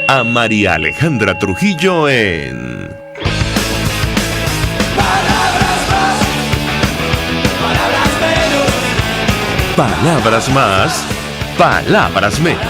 a María Alejandra Trujillo en Palabras más, palabras menos. Palabras más, palabras menos.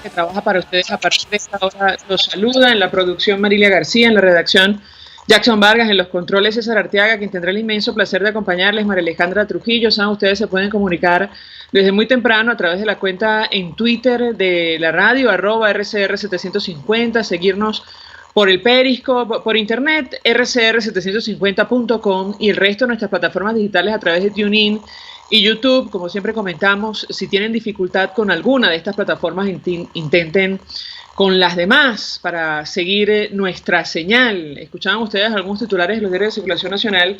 Que trabaja para ustedes a partir de esta hora los saluda en la producción Marilia García, en la redacción Jackson Vargas, en los controles César Arteaga, quien tendrá el inmenso placer de acompañarles, María Alejandra Trujillo. Saben, ustedes se pueden comunicar desde muy temprano a través de la cuenta en Twitter de la radio, @RCR750, seguirnos por el Periscope, por internet, rcr750.com y el resto de nuestras plataformas digitales a través de TuneIn y YouTube. Como siempre comentamos, si tienen dificultad con alguna de estas plataformas, intenten con las demás para seguir nuestra señal. Escuchaban ustedes algunos titulares de los diarios de circulación nacional,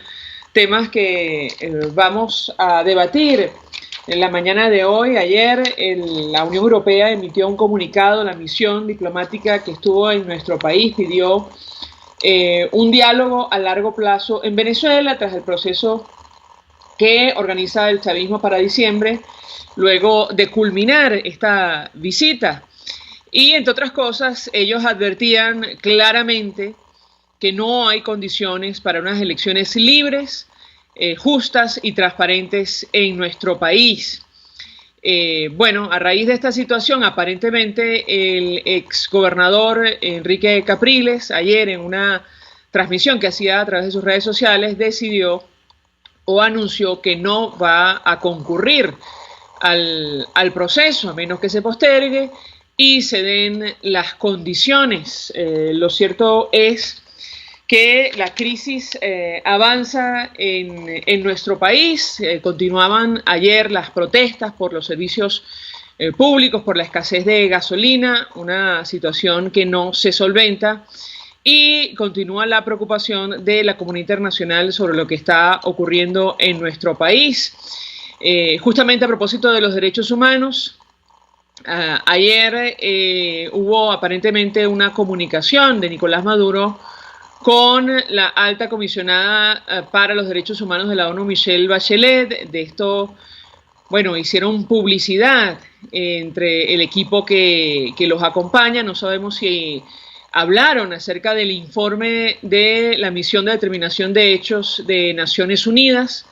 temas que vamos a debatir en la mañana de hoy. Ayer la Unión Europea emitió un comunicado. La misión diplomática que estuvo en nuestro país pidió un diálogo a largo plazo en Venezuela tras el proceso que organiza el chavismo para diciembre, luego de culminar esta visita. Y, entre otras cosas, ellos advertían claramente que no hay condiciones para unas elecciones libres, justas y transparentes en nuestro país. Bueno, a raíz de esta situación, aparentemente el exgobernador Enrique Capriles, ayer en una transmisión que hacía a través de sus redes sociales, decidió o anunció que no va a concurrir al proceso, a menos que se postergue y se den las condiciones. Lo cierto es que la crisis avanza en nuestro país. Continuaban ayer las protestas por los servicios públicos, por la escasez de gasolina, una situación que no se solventa. Y continúa la preocupación de la comunidad internacional sobre lo que está ocurriendo en nuestro país. Justamente a propósito de los derechos humanos, ayer hubo aparentemente una comunicación de Nicolás Maduro con la alta comisionada para los derechos humanos de la ONU, Michelle Bachelet. De esto, bueno, hicieron publicidad entre el equipo que los acompaña. No sabemos si hablaron acerca del informe de la misión de determinación de hechos de Naciones Unidas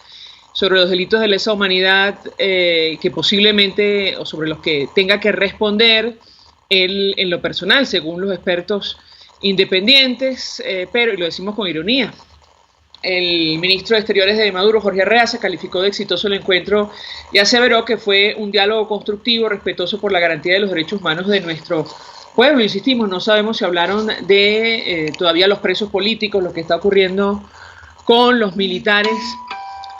sobre los delitos de lesa humanidad que posiblemente, o sobre los que tenga que responder él en lo personal, según los expertos independientes, pero, y lo decimos con ironía, el ministro de Exteriores de Maduro, Jorge Arreaza, calificó de exitoso el encuentro y aseveró que fue un diálogo constructivo, respetuoso por la garantía de los derechos humanos de nuestro pueblo. Insistimos, no sabemos si hablaron de todavía los presos políticos, lo que está ocurriendo con los militares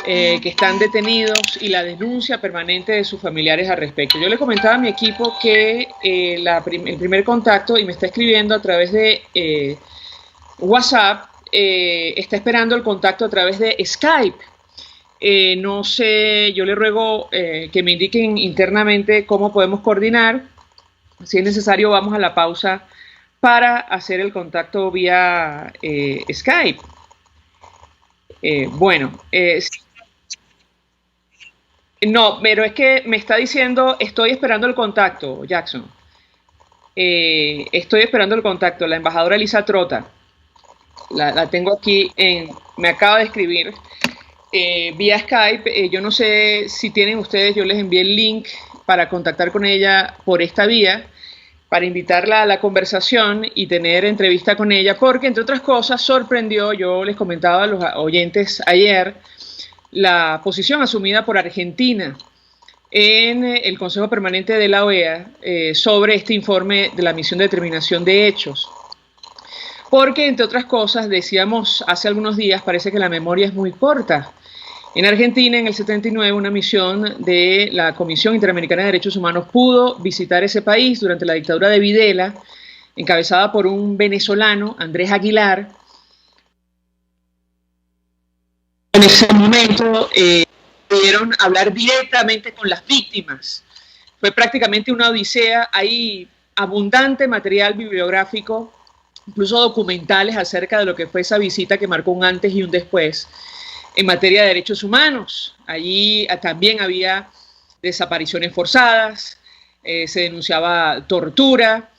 que están detenidos y la denuncia permanente de sus familiares al respecto. Yo le comentaba a mi equipo que el primer contacto, y me está escribiendo a través de WhatsApp, está esperando el contacto a través de Skype. No sé, yo le ruego que me indiquen internamente cómo podemos coordinar. Si es necesario, vamos a la pausa para hacer el contacto vía Skype. No, pero es que me está diciendo, estoy esperando el contacto, Jackson. Estoy esperando el contacto, la embajadora Elisa Trota. La tengo aquí, me acaba de escribir vía Skype. Yo no sé si tienen ustedes, yo les envié el link para contactar con ella por esta vía, para invitarla a la conversación y tener entrevista con ella, porque, entre otras cosas, sorprendió, yo les comentaba a los oyentes ayer, la posición asumida por Argentina en el Consejo Permanente de la OEA sobre este informe de la misión de determinación de hechos. Porque, entre otras cosas, decíamos hace algunos días, parece que la memoria es muy corta. En Argentina, en el 79, una misión de la Comisión Interamericana de Derechos Humanos pudo visitar ese país durante la dictadura de Videla, encabezada por un venezolano, Andrés Aguilar. En ese momento pudieron hablar directamente con las víctimas. Fue prácticamente una odisea. Hay abundante material bibliográfico incluso documentales acerca de lo que fue esa visita que marcó un antes y un después en materia de derechos humanos. Allí también había desapariciones forzadas, se denunciaba tortura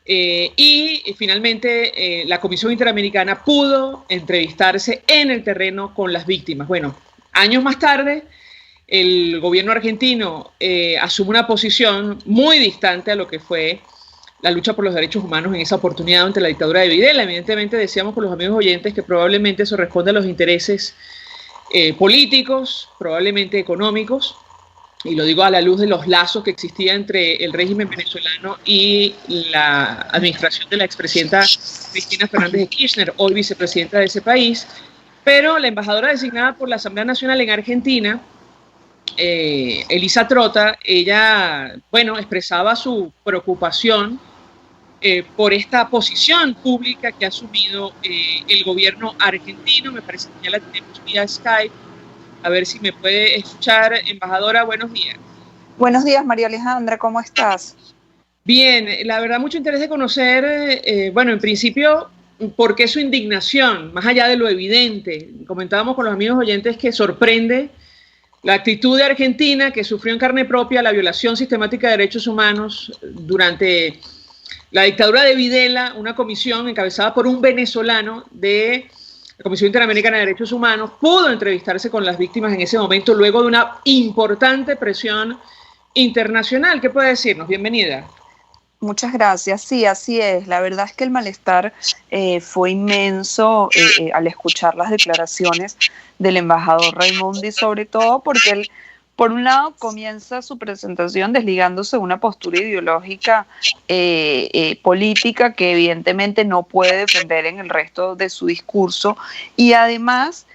y finalmente la Comisión Interamericana pudo entrevistarse en el terreno con las víctimas. Bueno, años más tarde, el gobierno argentino asume una posición muy distante a lo que fue la lucha por los derechos humanos en esa oportunidad ante la dictadura de Videla. Evidentemente decíamos con los amigos oyentes que probablemente eso responde a los intereses políticos, probablemente económicos, y lo digo a la luz de los lazos que existían entre el régimen venezolano y la administración de la expresidenta Cristina Fernández de Kirchner, hoy vicepresidenta de ese país. Pero la embajadora designada por la Asamblea Nacional en Argentina, Elisa Trota, ella, bueno, expresaba su preocupación por esta posición pública que ha asumido el gobierno argentino. Me parece que ya la tenemos vía Skype. A ver si me puede escuchar. Embajadora, buenos días. Buenos días, María Alejandra, ¿cómo estás? Bien, la verdad mucho interés de conocer, bueno, en principio, por qué su indignación, más allá de lo evidente. Comentábamos con los amigos oyentes que sorprende la actitud de Argentina, que sufrió en carne propia la violación sistemática de derechos humanos durante la dictadura de Videla, una comisión encabezada por un venezolano de la Comisión Interamericana de Derechos Humanos, pudo entrevistarse con las víctimas en ese momento luego de una importante presión internacional. ¿Qué puede decirnos? Bienvenida. Muchas gracias. Sí, así es. La verdad es que el malestar fue inmenso al escuchar las declaraciones del embajador Raimondi, sobre todo porque él, por un lado, comienza su presentación desligándose de una postura ideológica política que evidentemente no puede defender en el resto de su discurso, y además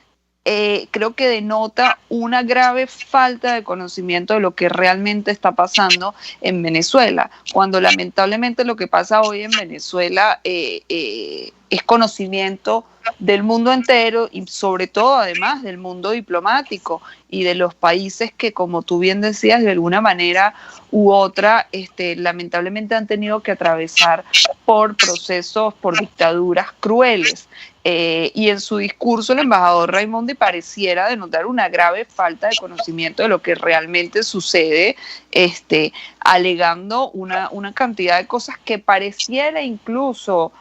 creo que denota una grave falta de conocimiento de lo que realmente está pasando en Venezuela, cuando lamentablemente lo que pasa hoy en Venezuela es conocimiento del mundo entero y sobre todo además del mundo diplomático y de los países que, como tú bien decías, de alguna manera u otra lamentablemente han tenido que atravesar por procesos, por dictaduras crueles. Y en su discurso el embajador Raimondi pareciera denotar una grave falta de conocimiento de lo que realmente sucede, alegando una cantidad de cosas que pareciera incluso,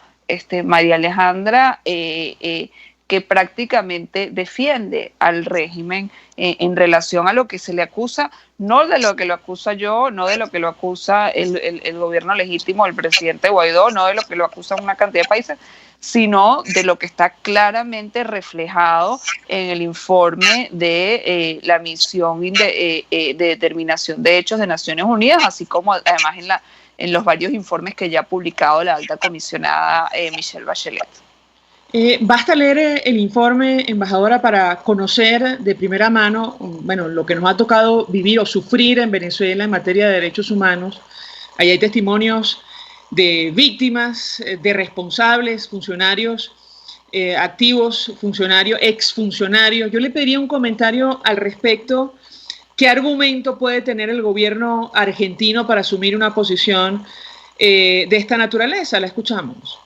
María Alejandra, que prácticamente defiende al régimen en relación a lo que se le acusa, no de lo que lo acusa yo, no de lo que lo acusa el gobierno legítimo del presidente Guaidó, no de lo que lo acusan una cantidad de países, sino de lo que está claramente reflejado en el informe de la misión de determinación de hechos de Naciones Unidas, así como además en los varios informes que ya ha publicado la alta comisionada Michelle Bachelet. Basta leer el informe, embajadora, para conocer de primera mano, bueno, lo que nos ha tocado vivir o sufrir en Venezuela en materia de derechos humanos. Ahí hay testimonios de víctimas, de responsables, funcionarios activos, funcionarios, exfuncionarios. Yo le pediría un comentario al respecto. ¿Qué argumento puede tener el gobierno argentino para asumir una posición de esta naturaleza? La escuchamos.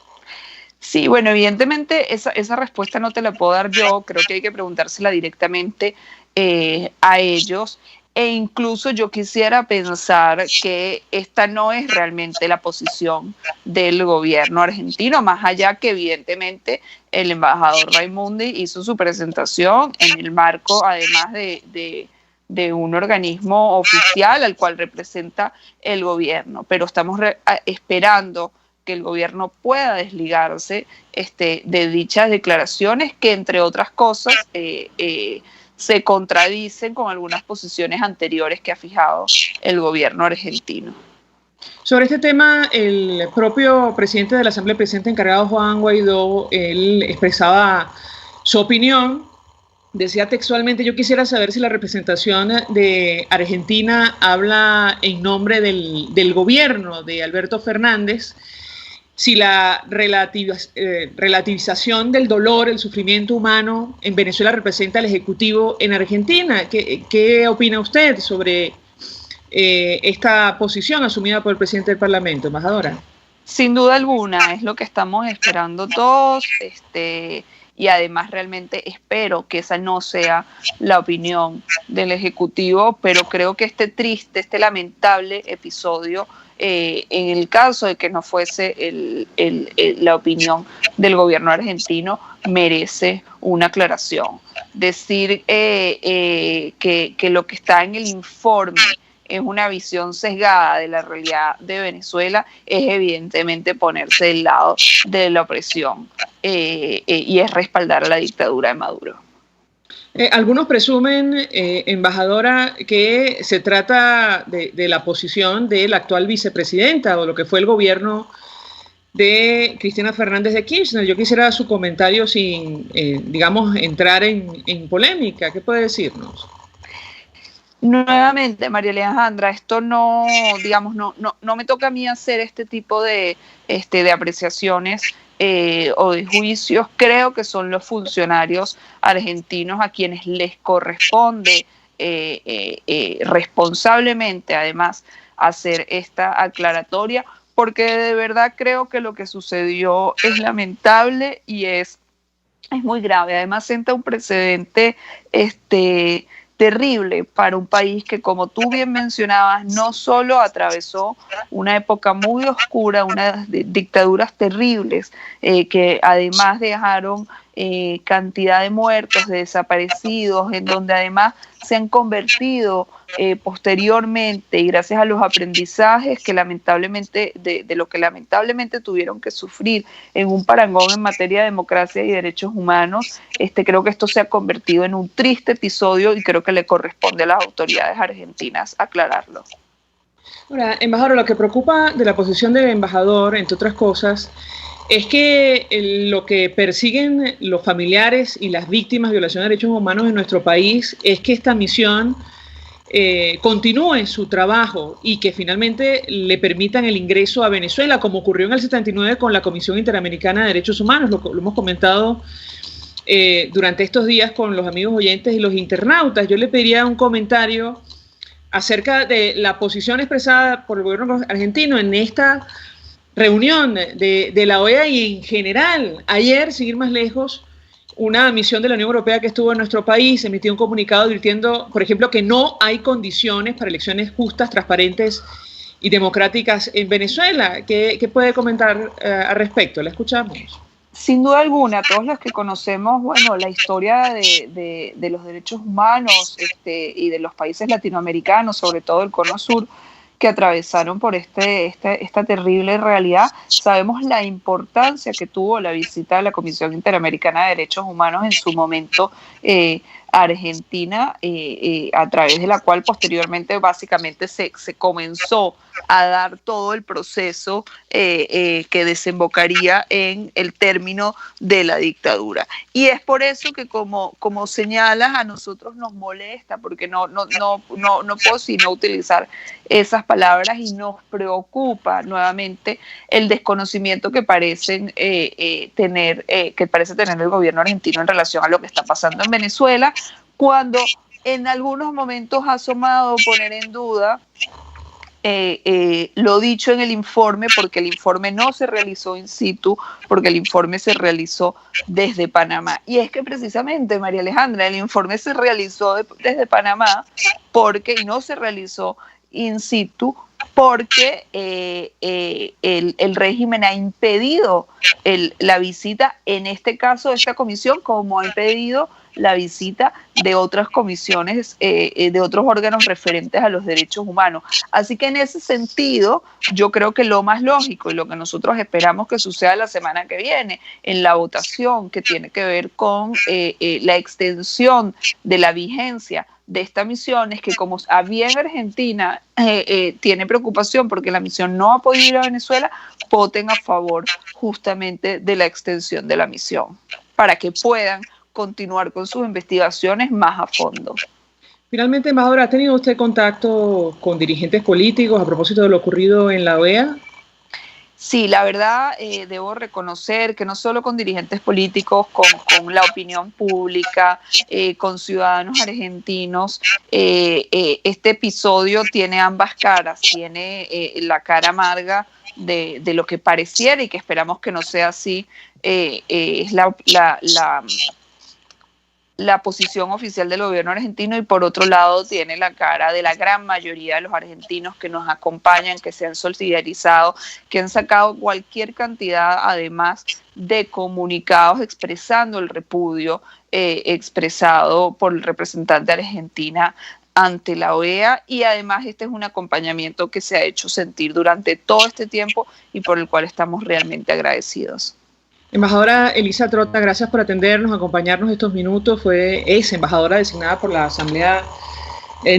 Sí, bueno, evidentemente esa respuesta no te la puedo dar yo, creo que hay que preguntársela directamente a ellos, e incluso yo quisiera pensar que esta no es realmente la posición del gobierno argentino, más allá que evidentemente el embajador Raimondi hizo su presentación en el marco, además de un organismo oficial al cual representa el gobierno, pero estamos esperando que el gobierno pueda desligarse de dichas declaraciones que, entre otras cosas, se contradicen con algunas posiciones anteriores que ha fijado el gobierno argentino. Sobre este tema, el propio presidente de la Asamblea, el presidente encargado Juan Guaidó, él expresaba su opinión. Decía textualmente: yo quisiera saber si la representación de Argentina habla en nombre del gobierno de Alberto Fernández, si la relativización del dolor, el sufrimiento humano en Venezuela representa al Ejecutivo en Argentina. ¿Qué opina usted sobre esta posición asumida por el presidente del Parlamento, embajadora? Sin duda alguna, es lo que estamos esperando todos, y además realmente espero que esa no sea la opinión del Ejecutivo, pero creo que este triste, este lamentable episodio, en el caso de que no fuese la opinión del gobierno argentino, merece una aclaración. Decir que lo que está en el informe es una visión sesgada de la realidad de Venezuela es evidentemente ponerse del lado de la opresión, y es respaldar a la dictadura de Maduro. Algunos presumen, embajadora, que se trata de la posición de la actual vicepresidenta o lo que fue el gobierno de Cristina Fernández de Kirchner. Yo quisiera su comentario sin, digamos, entrar en polémica. ¿Qué puede decirnos? Nuevamente, María Alejandra, esto no, digamos, no me toca a mí hacer este tipo de apreciaciones o de juicios. Creo que son los funcionarios argentinos a quienes les corresponde responsablemente, además, hacer esta aclaratoria, porque de verdad creo que lo que sucedió es lamentable y es muy grave. Además, sienta un precedente terrible para un país que, como tú bien mencionabas, no solo atravesó una época muy oscura, unas dictaduras terribles, que además dejaron cantidad de muertos, de desaparecidos, en donde además se han convertido posteriormente, y gracias a los aprendizajes que lamentablemente de lo que lamentablemente tuvieron que sufrir, en un parangón en materia de democracia y derechos humanos. Creo que esto se ha convertido en un triste episodio y creo que le corresponde a las autoridades argentinas aclararlo. Ahora, embajador, lo que preocupa de la posición del embajador, entre otras cosas, es que lo que persiguen los familiares y las víctimas de violación de derechos humanos en nuestro país es que esta misión continúe su trabajo y que finalmente le permitan el ingreso a Venezuela, como ocurrió en el 79 con la Comisión Interamericana de Derechos Humanos. Lo hemos comentado durante estos días con los amigos oyentes y los internautas. Yo le pediría un comentario acerca de la posición expresada por el gobierno argentino en esta reunión de la OEA y en general. Ayer, sin ir más lejos, una misión de la Unión Europea que estuvo en nuestro país emitió un comunicado advirtiendo, por ejemplo, que no hay condiciones para elecciones justas, transparentes y democráticas en Venezuela. ¿Qué puede comentar al respecto? La escuchamos. Sin duda alguna, todos los que conocemos, bueno, la historia de los derechos humanos y de los países latinoamericanos, sobre todo el Cono Sur, que atravesaron por esta terrible realidad, sabemos la importancia que tuvo la visita de la Comisión Interamericana de Derechos Humanos en su momento a Argentina, a través de la cual posteriormente básicamente se comenzó a dar todo el proceso que desembocaría en el término de la dictadura. Y es por eso que, como señalas, a nosotros nos molesta, porque no puedo sino utilizar esas palabras, y nos preocupa nuevamente el desconocimiento que parece tener el gobierno argentino en relación a lo que está pasando en Venezuela, cuando en algunos momentos ha asomado poner en duda lo dicho en el informe, porque el informe no se realizó in situ, porque el informe se realizó desde Panamá. Y es que precisamente, María Alejandra, el informe se realizó desde Panamá y no se realizó in situ porque el régimen ha impedido la visita, en este caso de esta comisión, como ha impedido la visita de otras comisiones, de otros órganos referentes a los derechos humanos. Así que en ese sentido, yo creo que lo más lógico y lo que nosotros esperamos que suceda la semana que viene en la votación que tiene que ver con la extensión de la vigencia de esta misión, es que, como había en Argentina, tiene preocupación porque la misión no ha podido ir a Venezuela, voten a favor justamente de la extensión de la misión para que puedan continuar con sus investigaciones más a fondo. Finalmente, embajadora, ¿ha tenido usted contacto con dirigentes políticos a propósito de lo ocurrido en la OEA? Sí, la verdad debo reconocer que no solo con dirigentes políticos, con la opinión pública, con ciudadanos argentinos, este episodio tiene ambas caras, tiene la cara amarga de lo que pareciera y que esperamos que no sea así, es la posición oficial del gobierno argentino, y por otro lado tiene la cara de la gran mayoría de los argentinos que nos acompañan, que se han solidarizado, que han sacado cualquier cantidad además de comunicados expresando el repudio expresado por el representante de Argentina ante la OEA, y además este es un acompañamiento que se ha hecho sentir durante todo este tiempo y por el cual estamos realmente agradecidos. Embajadora Elisa Trota, gracias por atendernos, acompañarnos estos minutos. Es embajadora designada por la Asamblea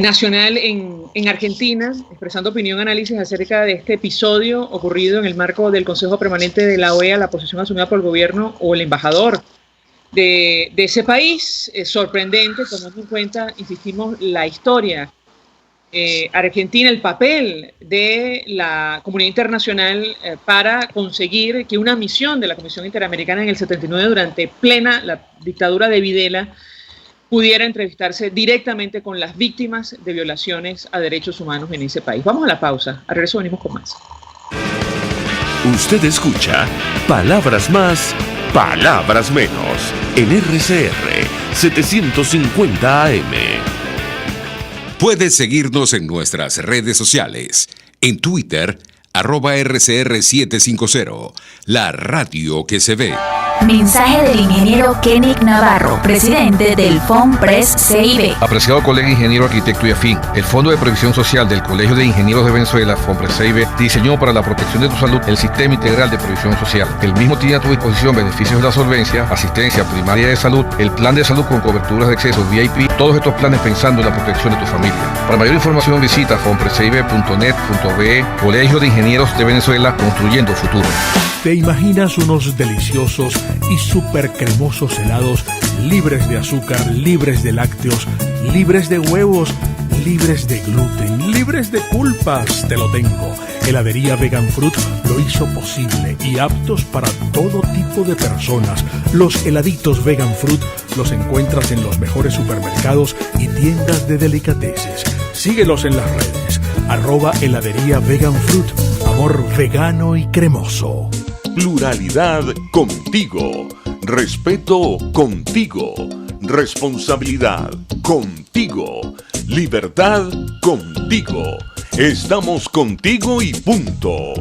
Nacional en Argentina, expresando opinión y análisis acerca de este episodio ocurrido en el marco del Consejo Permanente de la OEA, la posición asumida por el gobierno o el embajador de ese país. Sorprendente, tomando en cuenta, insistimos, la historia Argentina, el papel de la comunidad internacional para conseguir que una misión de la Comisión Interamericana en el 79, durante la dictadura de Videla, pudiera entrevistarse directamente con las víctimas de violaciones a derechos humanos en ese país. Vamos a la pausa, al regreso venimos con más. Usted escucha Palabras Más, Palabras Menos en RCR 750 AM. Puedes seguirnos en nuestras redes sociales. En Twitter, @RCR750, la radio que se ve. Mensaje del ingeniero Kenick Navarro, presidente del FOMPRES-CIB. Apreciado colega ingeniero, arquitecto y afín, el Fondo de Previsión Social del Colegio de Ingenieros de Venezuela, FOMPRES-CIB, diseñó para la protección de tu salud el Sistema Integral de Previsión Social. El mismo tiene a tu disposición beneficios de la solvencia, asistencia primaria de salud, el plan de salud con coberturas de acceso VIP, todos estos planes pensando en la protección de tu familia. Para mayor información visita fomprescibe.net.be, Colegio de Ingenieros de Venezuela, construyendo futuro. ¿Te imaginas unos deliciosos y súper cremosos helados libres de azúcar, libres de lácteos, libres de huevos, libres de gluten, libres de culpas? Te lo tengo. Heladería Vegan Fruit lo hizo posible y aptos para todo tipo de personas. Los heladitos Vegan Fruit los encuentras en los mejores supermercados y tiendas de delicateces. Síguelos en las redes. @heladería Vegan Fruit. Amor vegano y cremoso. Pluralidad contigo. Respeto contigo. Responsabilidad contigo. Libertad contigo. Estamos contigo y punto.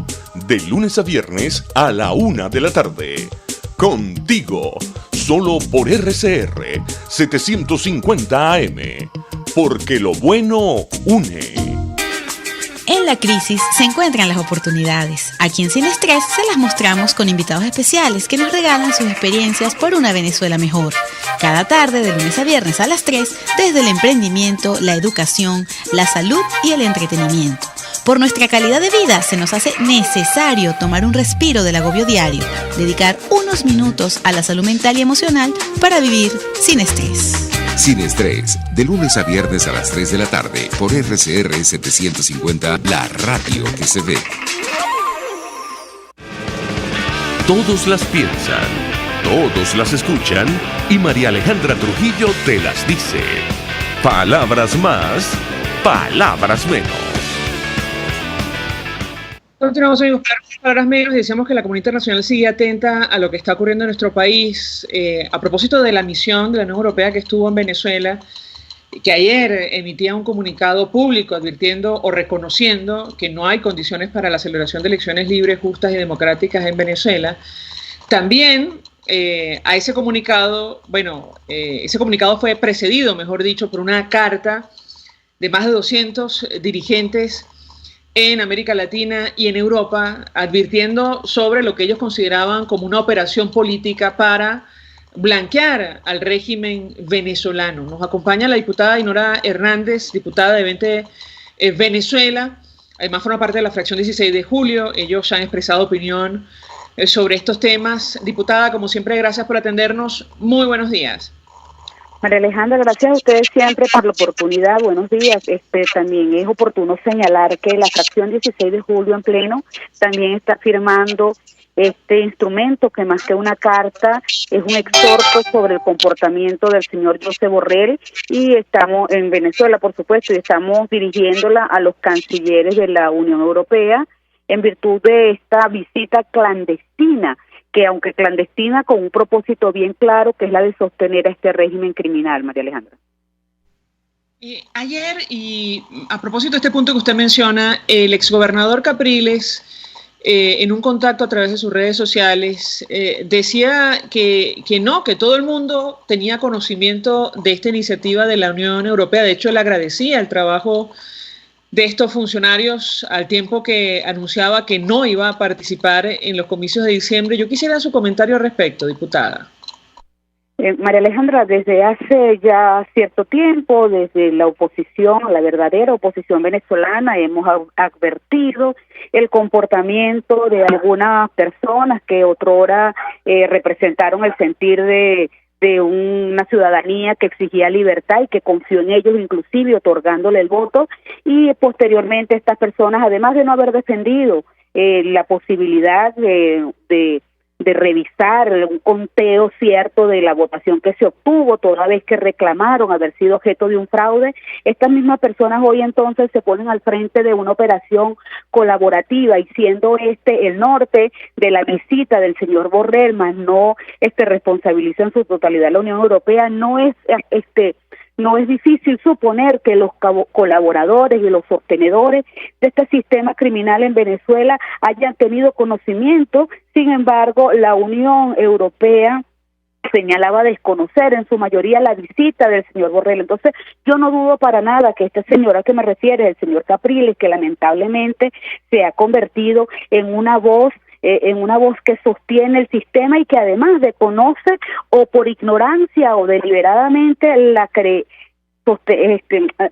De lunes a viernes a la 1 de la tarde. Contigo. Solo por RCR 750 AM. Porque lo bueno une. En la crisis se encuentran las oportunidades. Aquí en Sin Estrés se las mostramos con invitados especiales que nos regalan sus experiencias por una Venezuela mejor. Cada tarde, de lunes a viernes a las 3, desde el emprendimiento, la educación, la salud y el entretenimiento. Por nuestra calidad de vida se nos hace necesario tomar un respiro del agobio diario, dedicar unos minutos a la salud mental y emocional para vivir sin estrés. Sin Estrés, de lunes a viernes a las 3 de la tarde, por RCR 750, la radio que se ve. Todos las piensan, todos las escuchan y María Alejandra Trujillo te las dice. Palabras más, palabras menos. Continuamos, amigos, palabras menos, y decíamos que la comunidad internacional sigue atenta a lo que está ocurriendo en nuestro país. A propósito de la misión de la Unión Europea que estuvo en Venezuela, que ayer emitía un comunicado público advirtiendo o reconociendo que no hay condiciones para la celebración de elecciones libres, justas y democráticas en Venezuela. También a ese comunicado, ese comunicado fue precedido, mejor dicho, por una carta de más de 200 dirigentes en América Latina y en Europa, advirtiendo sobre lo que ellos consideraban como una operación política para blanquear al régimen venezolano. Nos acompaña la diputada Dinora Hernández, diputada de 20 Venezuela, además forma parte de la fracción 16 de julio, ellos han expresado opinión sobre estos temas. Diputada, como siempre, gracias por atendernos, muy buenos días. María Alejandra, gracias a ustedes siempre por la oportunidad. Buenos días. También es oportuno señalar que la fracción 16 de julio en pleno también está firmando este instrumento que más que una carta es un exhorto sobre el comportamiento del señor José Borrell, y estamos en Venezuela, por supuesto, y estamos dirigiéndola a los cancilleres de la Unión Europea en virtud de esta visita clandestina, que aunque clandestina, con un propósito bien claro, que es la de sostener a este régimen criminal, María Alejandra. Ayer, y a propósito de este punto que usted menciona, el exgobernador Capriles, en un contacto a través de sus redes sociales, decía que todo el mundo tenía conocimiento de esta iniciativa de la Unión Europea. De hecho, él agradecía el trabajo de estos funcionarios al tiempo que anunciaba que no iba a participar en los comicios de diciembre. Yo quisiera su comentario al respecto, diputada. María Alejandra, desde hace ya cierto tiempo, desde la oposición, la verdadera oposición venezolana, hemos advertido el comportamiento de algunas personas que otrora representaron el sentir de una ciudadanía que exigía libertad y que confió en ellos, inclusive otorgándole el voto, y posteriormente estas personas, además de no haber defendido la posibilidad de revisar un conteo cierto de la votación que se obtuvo, toda vez que reclamaron haber sido objeto de un fraude, estas mismas personas hoy entonces se ponen al frente de una operación colaborativa, y siendo el norte de la visita del señor Borrell, más no responsabiliza en su totalidad la Unión Europea, no es difícil suponer que los colaboradores y los sostenedores de este sistema criminal en Venezuela hayan tenido conocimiento. Sin embargo, la Unión Europea señalaba desconocer en su mayoría la visita del señor Borrell. Entonces, yo no dudo para nada que este señor al que me refiere, el señor Capriles, que lamentablemente se ha convertido en una voz que sostiene el sistema y que además desconoce, o por ignorancia o deliberadamente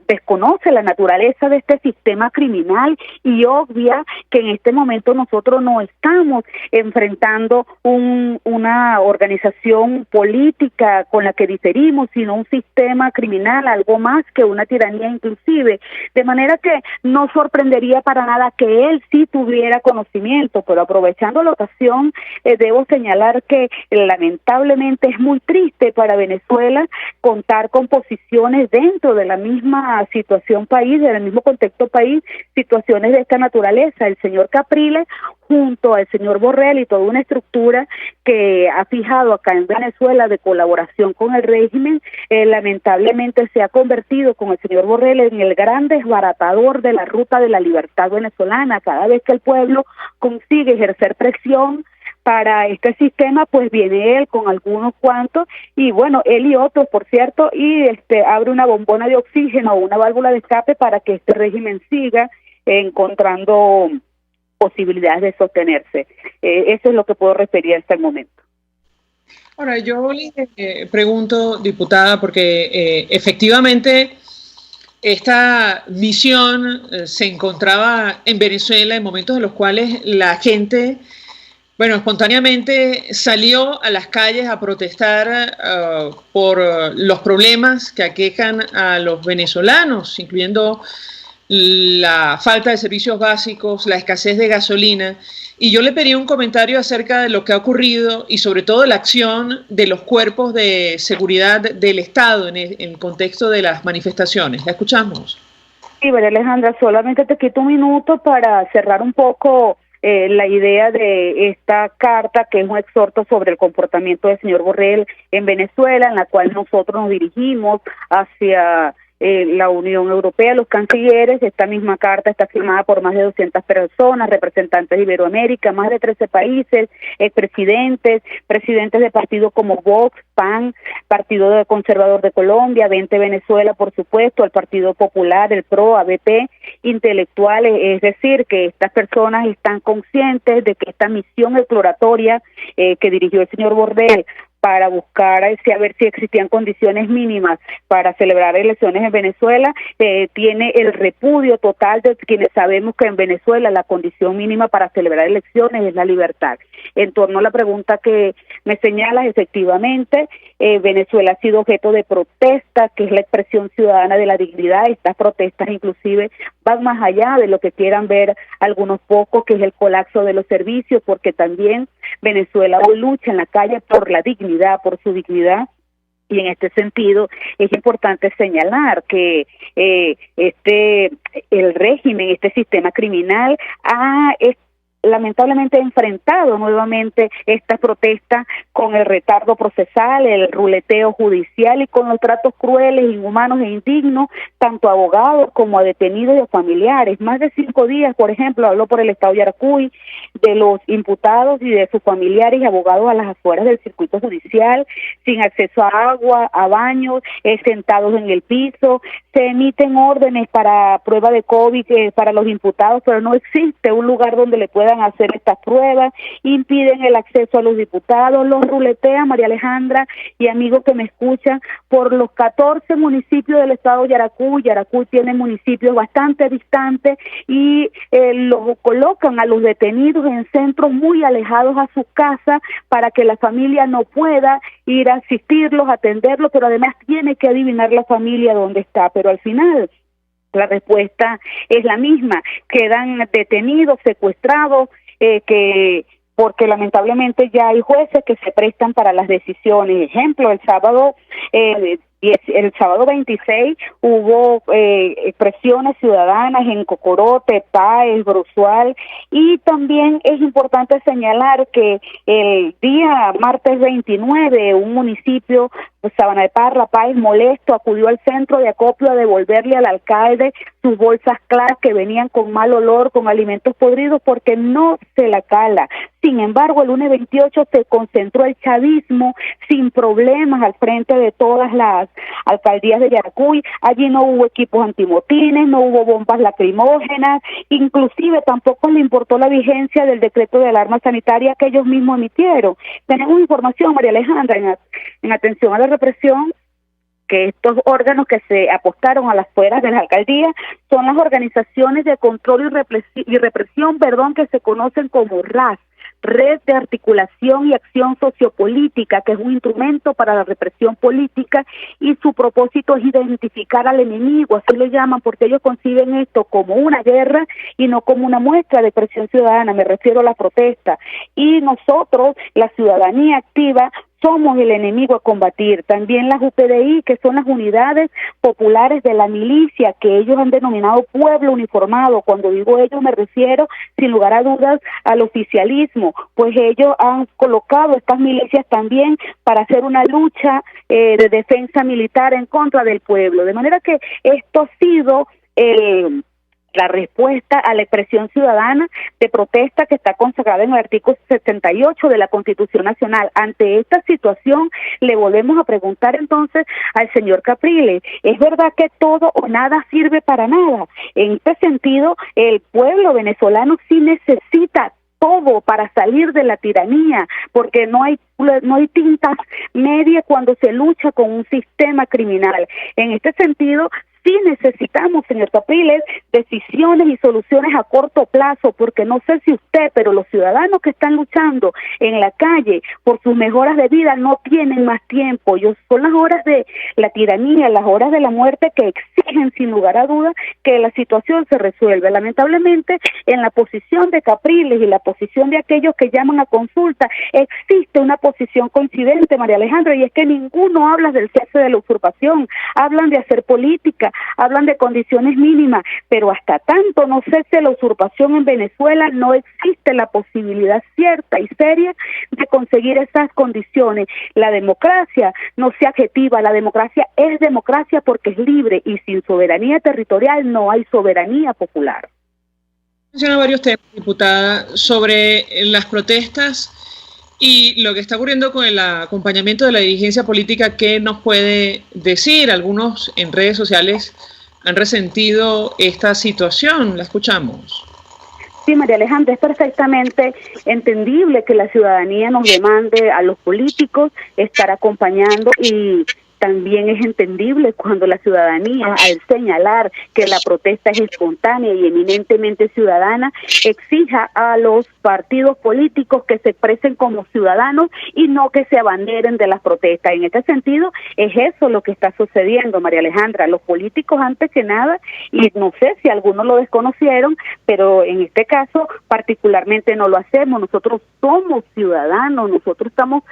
desconoce la naturaleza de este sistema criminal, y obvia que en este momento nosotros no estamos enfrentando una organización política con la que diferimos, sino un sistema criminal, algo más que una tiranía inclusive, de manera que no sorprendería para nada que él sí tuviera conocimiento. Pero aprovechando la ocasión, debo señalar que lamentablemente es muy triste para Venezuela contar con posiciones dentro de la misma situación país, del mismo contexto país, situaciones de esta naturaleza. El señor Capriles, junto al señor Borrell y toda una estructura que ha fijado acá en Venezuela de colaboración con el régimen, lamentablemente se ha convertido con el señor Borrell en el gran desbaratador de la ruta de la libertad venezolana. Cada vez que el pueblo consigue ejercer presión para este sistema, pues viene él con algunos cuantos, y bueno, él y otros, por cierto, y abre una bombona de oxígeno o una válvula de escape para que este régimen siga encontrando posibilidades de sostenerse. Eso es lo que puedo referir hasta el momento. Ahora, yo le pregunto, diputada, porque efectivamente esta misión se encontraba en Venezuela en momentos en los cuales la gente, espontáneamente salió a las calles a protestar por los problemas que aquejan a los venezolanos, incluyendo la falta de servicios básicos, la escasez de gasolina. Y yo le pedí un comentario acerca de lo que ha ocurrido y sobre todo la acción de los cuerpos de seguridad del Estado en el contexto de las manifestaciones. ¿La escuchamos? Sí, María Alejandra, solamente te quito un minuto para cerrar un poco la idea de esta carta, que es un exhorto sobre el comportamiento del señor Borrell en Venezuela, en la cual nosotros nos dirigimos hacia la Unión Europea, los cancilleres. Esta misma carta está firmada por más de 200 personas, representantes de Iberoamérica, más de 13 países, presidentes de partidos como Vox, PAN, Partido Conservador de Colombia, 20 Venezuela, por supuesto, el Partido Popular, el PRO, ABP, intelectuales. Es decir, que estas personas están conscientes de que esta misión exploratoria que dirigió el señor Borrell para buscar a ver si existían condiciones mínimas para celebrar elecciones en Venezuela, tiene el repudio total de quienes sabemos que en Venezuela la condición mínima para celebrar elecciones es la libertad. En torno a la pregunta que me señalas, efectivamente, Venezuela ha sido objeto de protestas, que es la expresión ciudadana de la dignidad. Estas protestas inclusive van más allá de lo que quieran ver algunos pocos, que es el colapso de los servicios, porque también Venezuela hoy lucha en la calle por la dignidad, por su dignidad. Y en este sentido es importante señalar que el régimen, este sistema criminal ha lamentablemente enfrentado nuevamente esta protesta con el retardo procesal, el ruleteo judicial y con los tratos crueles, inhumanos e indignos, tanto a abogados como a detenidos y a familiares. Más de 5 días, por ejemplo, habló por el Estado Yaracuy, de los imputados y de sus familiares y abogados a las afueras del circuito judicial, sin acceso a agua, a baños, sentados en el piso. Se emiten órdenes para prueba de COVID para los imputados, pero no existe un lugar donde le puedan hacer estas pruebas, impiden el acceso a los diputados, los ruletean, María Alejandra y amigos que me escuchan, por los 14 municipios del estado Yaracuy. Yaracuy tiene municipios bastante distantes y los colocan a los detenidos en centros muy alejados a sus casas para que la familia no pueda ir a asistirlos, atenderlos, pero además tiene que adivinar la familia dónde está, pero al final la respuesta es la misma, quedan detenidos, secuestrados, porque lamentablemente ya hay jueces que se prestan para las decisiones. Ejemplo, el sábado 26 hubo expresiones ciudadanas en Cocorote, Páez, Brusual, y también es importante señalar que el día martes 29 un municipio, Sabana de Parra, Páez, molesto, acudió al centro de acopio a devolverle al alcalde sus bolsas claras que venían con mal olor, con alimentos podridos, porque no se la cala. Sin embargo, el lunes 28 se concentró el chavismo sin problemas al frente de todas las alcaldías de Yaracuy. Allí no hubo equipos antimotines, no hubo bombas lacrimógenas, inclusive tampoco le importó la vigencia del decreto de alarma sanitaria que ellos mismos emitieron. Tenemos información, María Alejandra, en atención a la represión, que estos órganos que se apostaron a las afueras de las alcaldías son las organizaciones de control y represión, que se conocen como RAS, Red de Articulación y Acción Sociopolítica, que es un instrumento para la represión política, y su propósito es identificar al enemigo, así lo llaman, porque ellos conciben esto como una guerra y no como una muestra de presión ciudadana, me refiero a la protesta. Y nosotros, la ciudadanía activa, somos el enemigo a combatir. También las UPDI, que son las unidades populares de la milicia, que ellos han denominado pueblo uniformado. Cuando digo ellos me refiero, sin lugar a dudas, al oficialismo, pues ellos han colocado estas milicias también para hacer una lucha de defensa militar en contra del pueblo. De manera que esto ha sido la respuesta a la expresión ciudadana de protesta que está consagrada en el artículo 78 de la Constitución Nacional. Ante esta situación, le volvemos a preguntar entonces al señor Capriles, ¿es verdad que todo o nada sirve para nada? En este sentido, el pueblo venezolano sí necesita todo para salir de la tiranía, porque no hay tintas medias cuando se lucha con un sistema criminal. En este sentido, sí necesitamos, señor Capriles, decisiones y soluciones a corto plazo, porque no sé si usted, pero los ciudadanos que están luchando en la calle por sus mejoras de vida no tienen más tiempo. Son las horas de la tiranía, las horas de la muerte que exigen, sin lugar a dudas, que la situación se resuelva. Lamentablemente, en la posición de Capriles y la posición de aquellos que llaman a consulta, existe una posición coincidente, María Alejandra, y es que ninguno habla del cese de la usurpación, hablan de hacer política, hablan de condiciones mínimas, pero hasta tanto no cese la usurpación en Venezuela, no existe la posibilidad cierta y seria de conseguir esas condiciones. La democracia no se adjetiva, la democracia es democracia porque es libre, y sin soberanía territorial no hay soberanía popular. Menciona varios temas, diputada, sobre las protestas y lo que está ocurriendo con el acompañamiento de la dirigencia política. ¿Qué nos puede decir? Algunos en redes sociales han resentido esta situación. La escuchamos. Sí, María Alejandra, es perfectamente entendible que la ciudadanía nos demande a los políticos estar acompañando, y también es entendible cuando la ciudadanía, al señalar que la protesta es espontánea y eminentemente ciudadana, exija a los partidos políticos que se expresen como ciudadanos y no que se abanderen de las protestas. En este sentido, es eso lo que está sucediendo, María Alejandra. Los políticos, antes que nada, y no sé si algunos lo desconocieron, pero en este caso particularmente no lo hacemos. Nosotros somos ciudadanos, nosotros estamos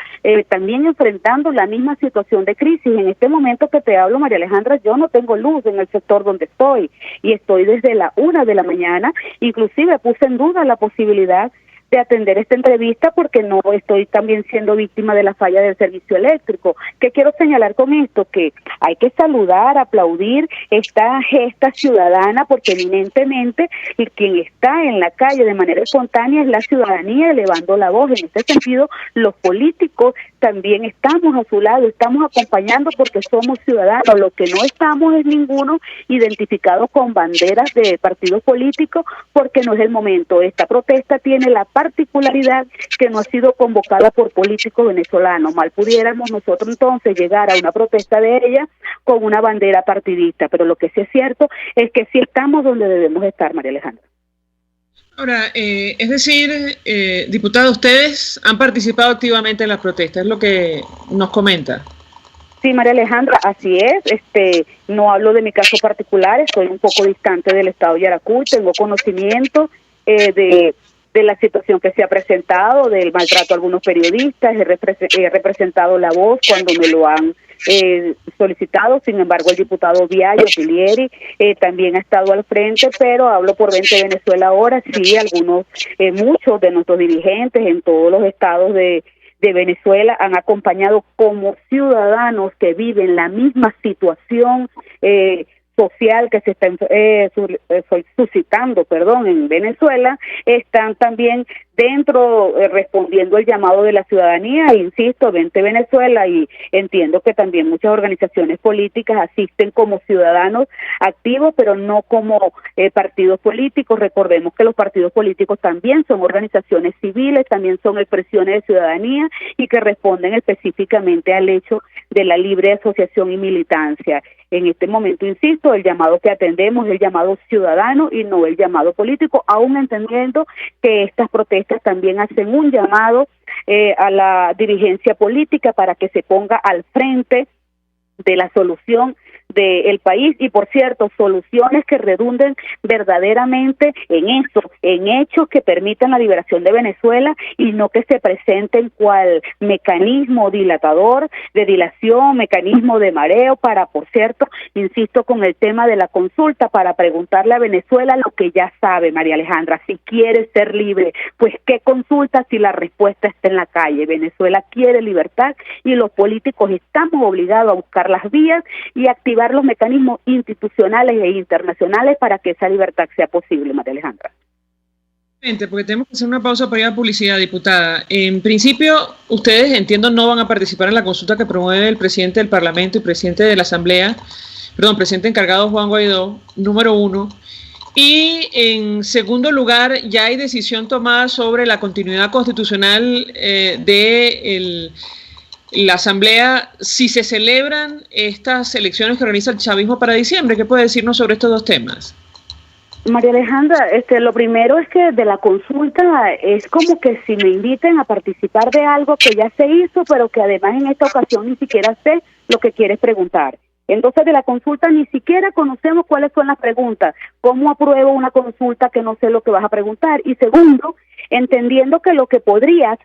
también enfrentando la misma situación de crisis. En este momento que te hablo, María Alejandra, yo no tengo luz en el sector donde estoy, y estoy desde la 1 de la mañana, inclusive puse en duda la posibilidad de atender esta entrevista porque no estoy también siendo víctima de la falla del servicio eléctrico. ¿Qué quiero señalar con esto? Que hay que saludar, aplaudir esta gesta ciudadana, porque eminentemente quien está en la calle de manera espontánea es la ciudadanía elevando la voz. En este sentido, los políticos también estamos a su lado, estamos acompañando porque somos ciudadanos. Lo que no estamos es ninguno identificado con banderas de partidos políticos, porque no es el momento. Esta protesta tiene la particularidad que no ha sido convocada por políticos venezolanos. Mal pudiéramos nosotros entonces llegar a una protesta de ella con una bandera partidista, pero lo que sí es cierto es que sí estamos donde debemos estar, María Alejandra. Ahora, es decir, diputada, ustedes han participado activamente en la protesta, es lo que nos comenta. Sí, María Alejandra, así es. No hablo de mi caso particular, estoy un poco distante del estado de Yaracuy, tengo conocimiento de la situación que se ha presentado, del maltrato a algunos periodistas, he representado la voz cuando me lo han solicitado. Sin embargo, el diputado Viallo Pilieri también ha estado al frente, pero hablo por 20 Venezuela ahora. Sí, muchos de nuestros dirigentes en todos los estados de Venezuela han acompañado como ciudadanos que viven la misma situación social que se está suscitando, en Venezuela, están también dentro respondiendo el llamado de la ciudadanía. Insisto, 20 Venezuela, y entiendo que también muchas organizaciones políticas asisten como ciudadanos activos, pero no como partidos políticos. Recordemos que los partidos políticos también son organizaciones civiles, también son expresiones de ciudadanía y que responden específicamente al hecho de la libre asociación y militancia. En este momento, insisto, el llamado que atendemos es el llamado ciudadano y no el llamado político, aún entendiendo que estas protestas también hacen un llamado a la dirigencia política para que se ponga al frente de la solución del país, y por cierto, soluciones que redunden verdaderamente en hechos que permitan la liberación de Venezuela, y no que se presenten cual mecanismo dilatador, de dilación, mecanismo de mareo para, por cierto, insisto con el tema de la consulta, para preguntarle a Venezuela lo que ya sabe, María Alejandra: si quiere ser libre, pues ¿qué consulta si la respuesta está en la calle? Venezuela quiere libertad y los políticos estamos obligados a buscar las vías y activar los mecanismos institucionales e internacionales para que esa libertad sea posible, María Alejandra. Porque tenemos que hacer una pausa para ir a publicidad, diputada. En principio, ustedes, entiendo, no van a participar en la consulta que promueve el presidente del Parlamento y presidente de la Asamblea, presidente encargado Juan Guaidó, número 1. Y en segundo lugar, ya hay decisión tomada sobre la continuidad constitucional de la Asamblea, si se celebran estas elecciones que organiza el chavismo para diciembre. ¿Qué puede decirnos sobre estos dos temas? María Alejandra, lo primero es que de la consulta es como que si me inviten a participar de algo que ya se hizo, pero que además en esta ocasión ni siquiera sé lo que quieres preguntar. Entonces, de la consulta ni siquiera conocemos cuáles son las preguntas. ¿Cómo apruebo una consulta que no sé lo que vas a preguntar? Y segundo, entendiendo que lo que podrías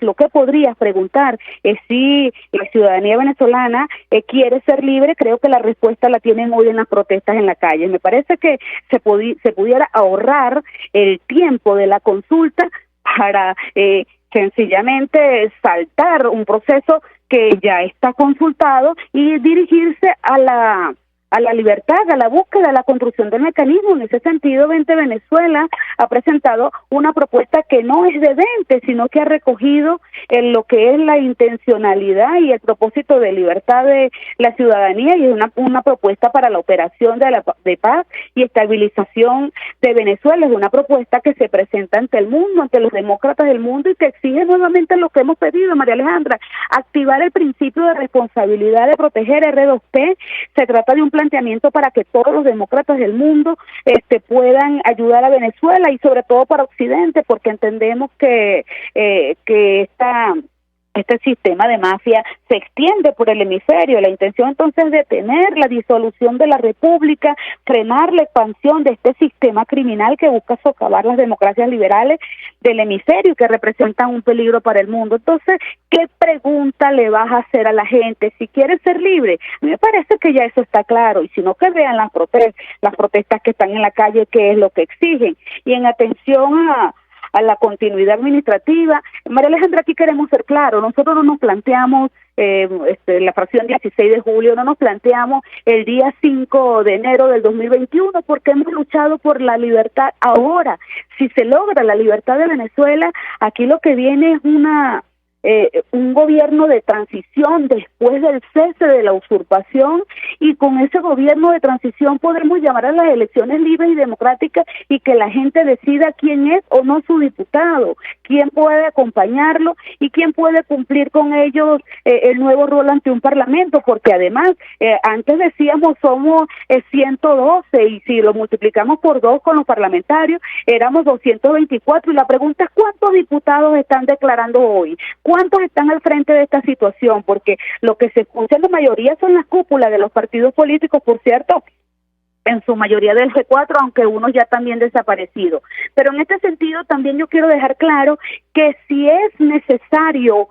preguntar es si la ciudadanía venezolana quiere ser libre. Creo que la respuesta la tienen hoy en las protestas en la calle. Me parece que se pudiera ahorrar el tiempo de la consulta para sencillamente saltar un proceso que ya está consultado y dirigirse a a la libertad, a la búsqueda, a la construcción del mecanismo. En ese sentido, 20 Venezuela ha presentado una propuesta que no es de 20, sino que ha recogido en lo que es la intencionalidad y el propósito de libertad de la ciudadanía, y es una propuesta para la operación de paz y estabilización de Venezuela. Es una propuesta que se presenta ante el mundo, ante los demócratas del mundo, y que exige nuevamente lo que hemos pedido, María Alejandra: activar el principio de responsabilidad de proteger R2P. Se trata de un planteamiento para que todos los demócratas del mundo puedan ayudar a Venezuela, y sobre todo para Occidente, porque entendemos que este sistema de mafia se extiende por el hemisferio. La intención entonces es detener la disolución de la república, frenar la expansión de este sistema criminal que busca socavar las democracias liberales del hemisferio y que representan un peligro para el mundo. Entonces, ¿qué pregunta le vas a hacer a la gente si quiere ser libre? A mí me parece que ya eso está claro, y si no, que vean las protestas que están en la calle, qué es lo que exigen. Y en atención a la continuidad administrativa, María Alejandra, aquí queremos ser claros: nosotros no nos planteamos la fracción 16 de julio, no nos planteamos el día 5 de enero del 2021, porque hemos luchado por la libertad ahora. Si se logra la libertad de Venezuela, aquí lo que viene es un gobierno de transición después del cese de la usurpación, y con ese gobierno de transición podremos llamar a las elecciones libres y democráticas, y que la gente decida quién es o no su diputado, quién puede acompañarlo y quién puede cumplir con ellos el nuevo rol ante un parlamento, porque además antes decíamos somos 112, y si lo multiplicamos por 2 con los parlamentarios éramos 224, y la pregunta es: ¿cuántos diputados están declarando hoy? ¿Cuántos están al frente de esta situación? Porque lo que se escucha en la mayoría son las cúpulas de los partidos políticos, por cierto, en su mayoría del G4, aunque unos ya también desaparecidos. Pero en este sentido también yo quiero dejar claro que si es necesario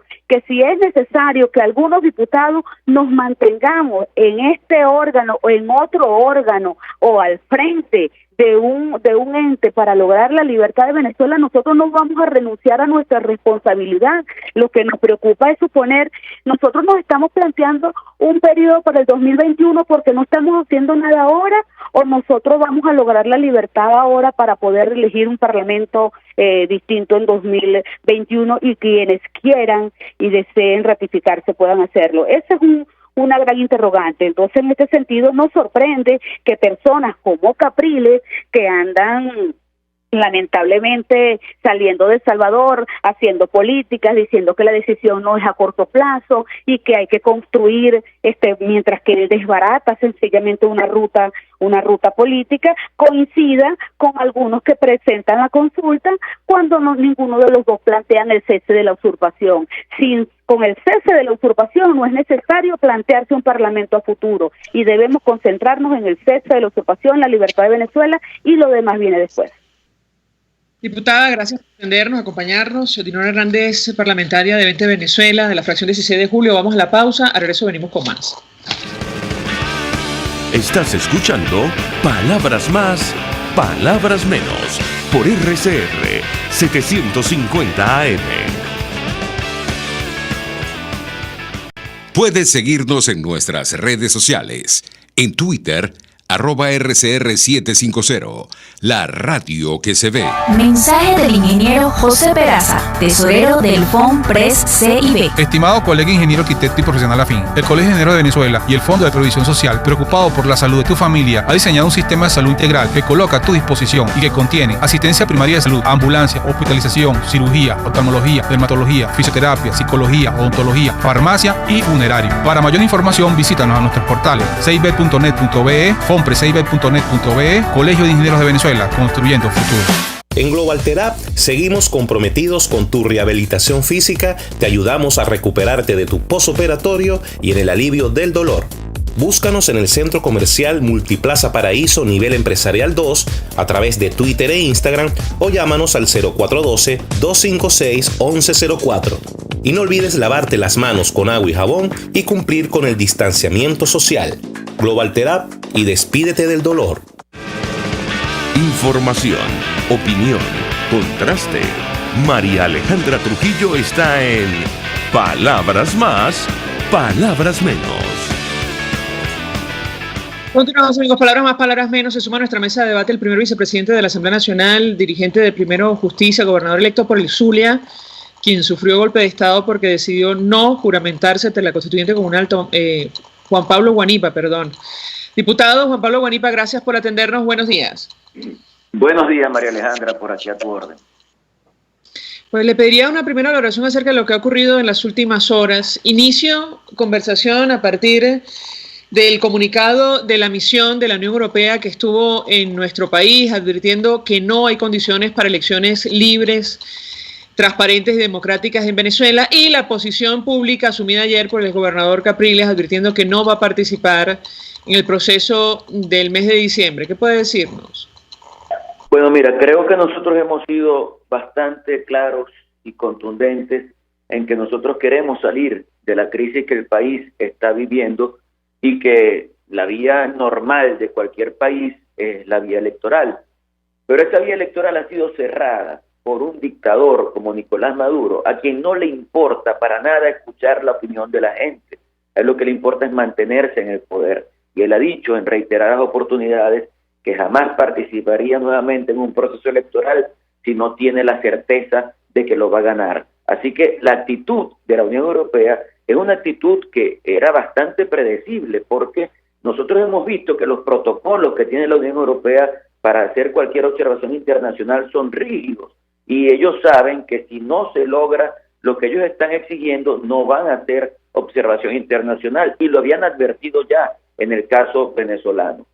que algunos diputados nos mantengamos en este órgano o en otro órgano o al frente de un ente para lograr la libertad de Venezuela, nosotros no vamos a renunciar a nuestra responsabilidad. Lo que nos preocupa es suponer, nosotros nos estamos planteando un periodo para el 2021 porque no estamos haciendo nada ahora, o nosotros vamos a lograr la libertad ahora para poder elegir un parlamento distinto en 2021, y quienes quieran y deseen ratificarse puedan hacerlo. Ese es una gran interrogante. Entonces, en este sentido, nos sorprende que personas como Capriles, que andan lamentablemente saliendo de El Salvador, haciendo políticas, diciendo que la decisión no es a corto plazo y que hay que construir, mientras que él desbarata sencillamente una ruta política, coincida con algunos que presentan la consulta cuando ninguno de los dos plantean el cese de la usurpación. Con el cese de la usurpación no es necesario plantearse un parlamento a futuro, y debemos concentrarnos en el cese de la usurpación, la libertad de Venezuela, y lo demás viene después. Diputada, gracias por atendernos, acompañarnos. Dinora Hernández, parlamentaria de 20 Venezuela, de la fracción 16 de julio. Vamos a la pausa, al regreso venimos con más. Estás escuchando Palabras Más, Palabras Menos, por RCR 750 AM. Puedes seguirnos en nuestras redes sociales. En Twitter, @RCR750, la radio que se ve. Mensaje del ingeniero José Peraza, tesorero del FOMPRES CIB. Estimado colega ingeniero, arquitecto y profesional afín, el Colegio de Ingenieros de Venezuela y el Fondo de Previsión Social, preocupado por la salud de tu familia, ha diseñado un sistema de salud integral que coloca a tu disposición y que contiene asistencia primaria de salud, ambulancia, hospitalización, cirugía, oftalmología, dermatología, fisioterapia, psicología, odontología, farmacia y funerario. Para mayor información, visítanos a nuestros portales cib.net.be, FOMPRESCIB.net.be, Colegio de Ingenieros de Venezuela, construyendo futuro. En Global Therap seguimos comprometidos con tu rehabilitación física, te ayudamos a recuperarte de tu posoperatorio y en el alivio del dolor. Búscanos en el Centro Comercial Multiplaza Paraíso Nivel Empresarial 2 a través de Twitter e Instagram, o llámanos al 0412-256-1104. Y no olvides lavarte las manos con agua y jabón y cumplir con el distanciamiento social. Global Therap, y despídete del dolor. Información, opinión, contraste. María Alejandra Trujillo está en Palabras Más, Palabras Menos. Continuamos, amigos. Palabras más, palabras menos. Se suma a nuestra mesa de debate el primer vicepresidente de la Asamblea Nacional, dirigente de Primero Justicia, gobernador electo por el Zulia, quien sufrió golpe de Estado porque decidió no juramentarse ante la constituyente comunal, Juan Pablo Guanipa, perdón. Diputado Juan Pablo Guanipa, gracias por atendernos. Buenos días. Buenos días, María Alejandra, por aquí a tu orden. Pues le pediría una primera valoración acerca de lo que ha ocurrido en las últimas horas. Inicio conversación a partir del comunicado de la misión de la Unión Europea que estuvo en nuestro país advirtiendo que no hay condiciones para elecciones libres, transparentes y democráticas en Venezuela, y la posición pública asumida ayer por el gobernador Capriles advirtiendo que no va a participar en el proceso del mes de diciembre. ¿Qué puede decirnos? Bueno, mira, creo que nosotros hemos sido bastante claros y contundentes en que nosotros queremos salir de la crisis que el país está viviendo y que la vía normal de cualquier país es la vía electoral. Pero esa vía electoral ha sido cerrada por un dictador como Nicolás Maduro, a quien no le importa para nada escuchar la opinión de la gente. A él lo que le importa es mantenerse en el poder. Y él ha dicho en reiteradas oportunidades que jamás participaría nuevamente en un proceso electoral si no tiene la certeza de que lo va a ganar. Así que la actitud de la Unión Europea es una actitud que era bastante predecible, porque nosotros hemos visto que los protocolos que tiene la Unión Europea para hacer cualquier observación internacional son rígidos, y ellos saben que si no se logra lo que ellos están exigiendo, no van a hacer observación internacional, y lo habían advertido ya en el caso venezolano.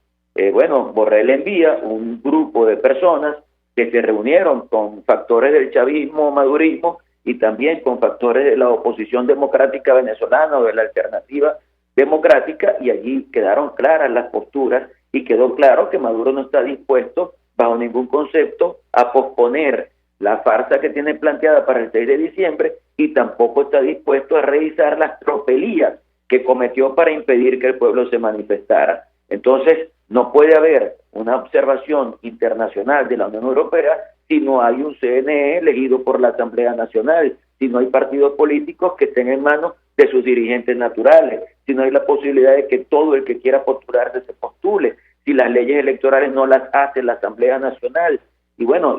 Borrell envía un grupo de personas que se reunieron con factores del chavismo, madurismo, y también con factores de la oposición democrática venezolana o de la alternativa democrática, y allí quedaron claras las posturas y quedó claro que Maduro no está dispuesto bajo ningún concepto a posponer la farsa que tiene planteada para el 6 de diciembre y tampoco está dispuesto a revisar las tropelías que cometió para impedir que el pueblo se manifestara. Entonces, no puede haber una observación internacional de la Unión Europea si no hay un CNE elegido por la Asamblea Nacional, si no hay partidos políticos que estén en manos de sus dirigentes naturales, si no hay la posibilidad de que todo el que quiera postularse se postule, si las leyes electorales no las hace la Asamblea Nacional,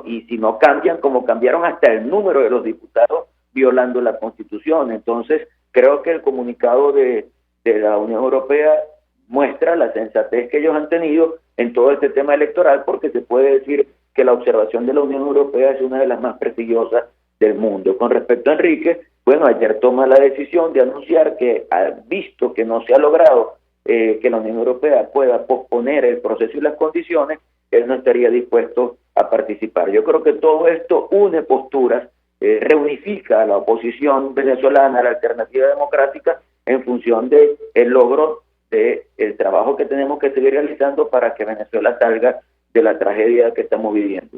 y si no cambian como cambiaron hasta el número de los diputados violando la Constitución. Entonces, creo que el comunicado de la Unión Europea muestra la sensatez que ellos han tenido en todo este tema electoral, porque se puede decir que la observación de la Unión Europea es una de las más prestigiosas del mundo. Con respecto a Enrique, ayer toma la decisión de anunciar que, visto que no se ha logrado que la Unión Europea pueda posponer el proceso y las condiciones, él no estaría dispuesto a participar. Yo creo que todo esto une posturas, reunifica a la oposición venezolana, a la alternativa democrática, en función de el logro del trabajo que tenemos que seguir realizando para que Venezuela salga de la tragedia que estamos viviendo.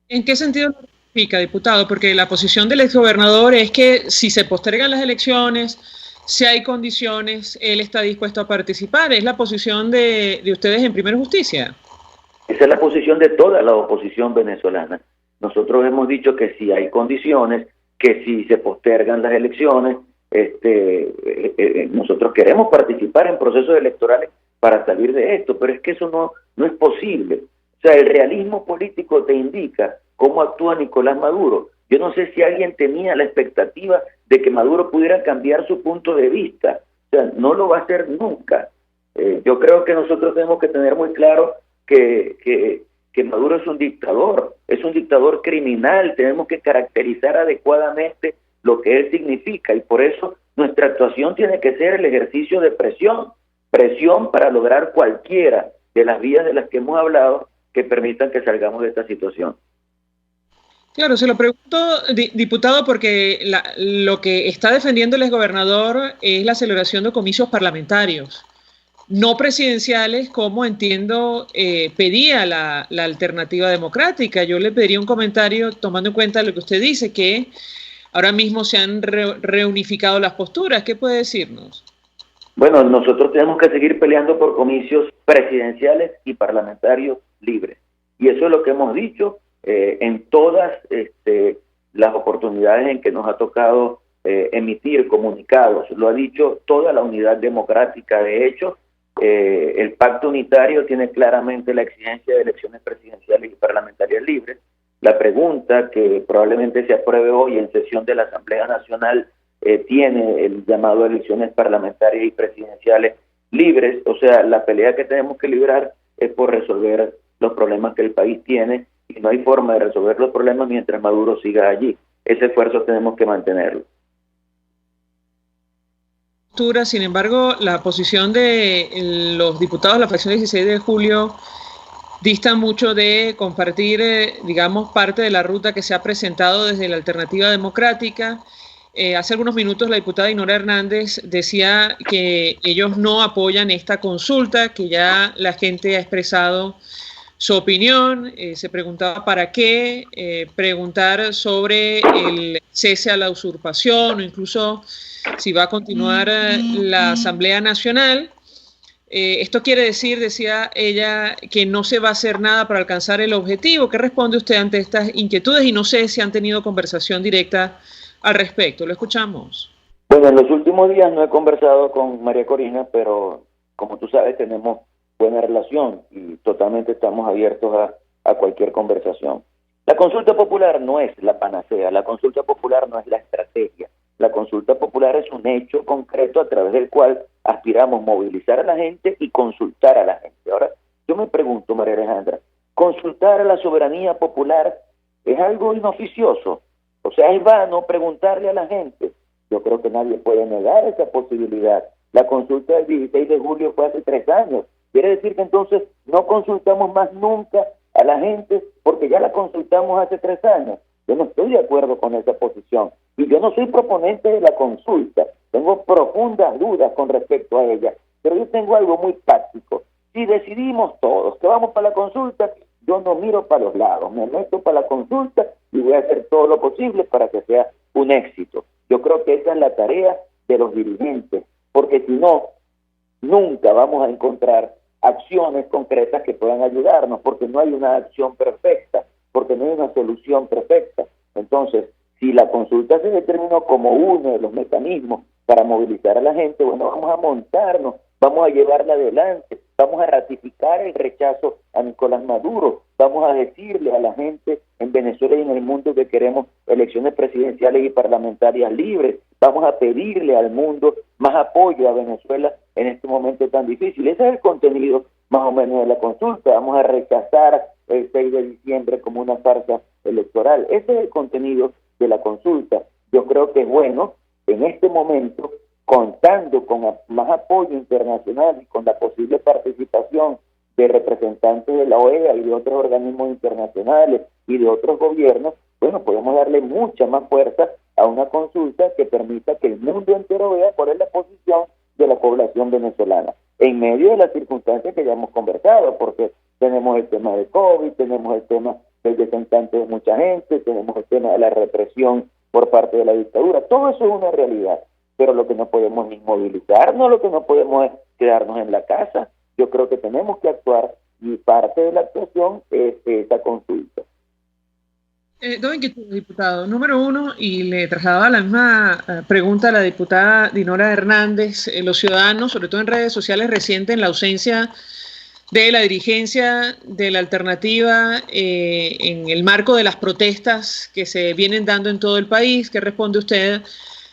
¿En qué sentido lo significa, diputado? Porque la posición del exgobernador es que si se postergan las elecciones, si hay condiciones, él está dispuesto a participar. ¿Es la posición de ustedes en Primero Justicia? Esa es la posición de toda la oposición venezolana. Nosotros hemos dicho que si hay condiciones, que si se postergan las elecciones, nosotros queremos participar en procesos electorales para salir de esto, pero es que eso no es posible. O sea, el realismo político te indica cómo actúa Nicolás Maduro. Yo no sé si alguien tenía la expectativa de que Maduro pudiera cambiar su punto de vista. O sea, no lo va a hacer nunca. Yo creo que nosotros tenemos que tener muy claro que Maduro es un dictador criminal. Tenemos que caracterizar adecuadamente lo que él significa, y por eso nuestra actuación tiene que ser el ejercicio de presión para lograr cualquiera de las vías de las que hemos hablado que permitan que salgamos de esta situación. Claro, se lo pregunto, diputado, porque lo que está defendiendo el exgobernador es la celebración de comicios parlamentarios, no presidenciales, como entiendo pedía la alternativa democrática. Yo le pediría un comentario tomando en cuenta lo que usted dice, que ahora mismo se han reunificado las posturas. ¿Qué puede decirnos? Bueno, nosotros tenemos que seguir peleando por comicios presidenciales y parlamentarios libres. Y eso es lo que hemos dicho en todas las oportunidades en que nos ha tocado emitir comunicados. Lo ha dicho toda la unidad democrática. De hecho, El pacto unitario tiene claramente la exigencia de elecciones presidenciales y parlamentarias libres. La pregunta que probablemente se apruebe hoy en sesión de la Asamblea Nacional tiene el llamado a elecciones parlamentarias y presidenciales libres. O sea, la pelea que tenemos que librar es por resolver los problemas que el país tiene, y no hay forma de resolver los problemas mientras Maduro siga allí. Ese esfuerzo tenemos que mantenerlo. Sin embargo, la posición de los diputados de la fracción 16 de julio dista mucho de compartir, digamos, parte de la ruta que se ha presentado desde la Alternativa Democrática. Hace algunos minutos la diputada Dinora Hernández decía que ellos no apoyan esta consulta, que ya la gente ha expresado su opinión. Se preguntaba para qué, preguntar sobre el cese a la usurpación o incluso si va a continuar la Asamblea Nacional. Esto quiere decir, decía ella, que no se va a hacer nada para alcanzar el objetivo. ¿Qué responde usted ante estas inquietudes? Y no sé si han tenido conversación directa al respecto. Lo escuchamos. Bueno, en los últimos días no he conversado con María Corina, pero como tú sabes tenemos buena relación y totalmente estamos abiertos a cualquier conversación. La consulta popular no es la panacea, la consulta popular no es la estrategia. La consulta popular es un hecho concreto a través del cual aspiramos movilizar a la gente y consultar a la gente. Ahora, yo me pregunto, María Alejandra, ¿consultar a la soberanía popular es algo inoficioso? O sea, es vano preguntarle a la gente. Yo creo que nadie puede negar esa posibilidad. La consulta del 16 de julio fue hace 3 años. Quiere decir que entonces no consultamos más nunca a la gente porque ya la consultamos hace 3 años. Yo no estoy de acuerdo con esa posición y yo no soy proponente de la consulta. Tengo profundas dudas con respecto a ella, pero yo tengo algo muy práctico. Si decidimos todos que vamos para la consulta, yo no miro para los lados, me meto para la consulta y voy a hacer todo lo posible para que sea un éxito. Yo creo que esa es la tarea de los dirigentes, porque si no, nunca vamos a encontrar acciones concretas que puedan ayudarnos, porque no hay una acción perfecta, porque no hay una solución perfecta. Entonces, si la consulta se determinó como uno de los mecanismos para movilizar a la gente, bueno, vamos a montarnos, vamos a llevarla adelante, vamos a ratificar el rechazo a Nicolás Maduro, vamos a decirle a la gente en Venezuela y en el mundo que queremos elecciones presidenciales y parlamentarias libres, vamos a pedirle al mundo más apoyo a Venezuela en este momento tan difícil. Ese es el contenido más o menos de la consulta. Vamos a rechazar el 6 de diciembre como una farsa electoral. Ese es el contenido de la consulta. Yo creo que es bueno en este momento, contando con más apoyo internacional y con la posible participación de representantes de la OEA y de otros organismos internacionales y de otros gobiernos, bueno, podemos darle mucha más fuerza a una consulta que permita que el mundo entero vea cuál es la posición de la población venezolana, en medio de las circunstancias que ya hemos conversado, porque tenemos el tema de COVID, tenemos el tema del desencante de mucha gente, tenemos el tema de la represión por parte de la dictadura. Todo eso es una realidad, pero lo que no podemos es inmovilizarnos, lo que no podemos es quedarnos en la casa. Yo creo que tenemos que actuar y parte de la actuación es esa consulta. Dos inquietudes, diputado. Número uno, y le trasladaba la misma pregunta a la diputada Dinora Hernández. Los ciudadanos, sobre todo en redes sociales, resienten la ausencia de la dirigencia de la alternativa en el marco de las protestas que se vienen dando en todo el país. ¿Qué responde usted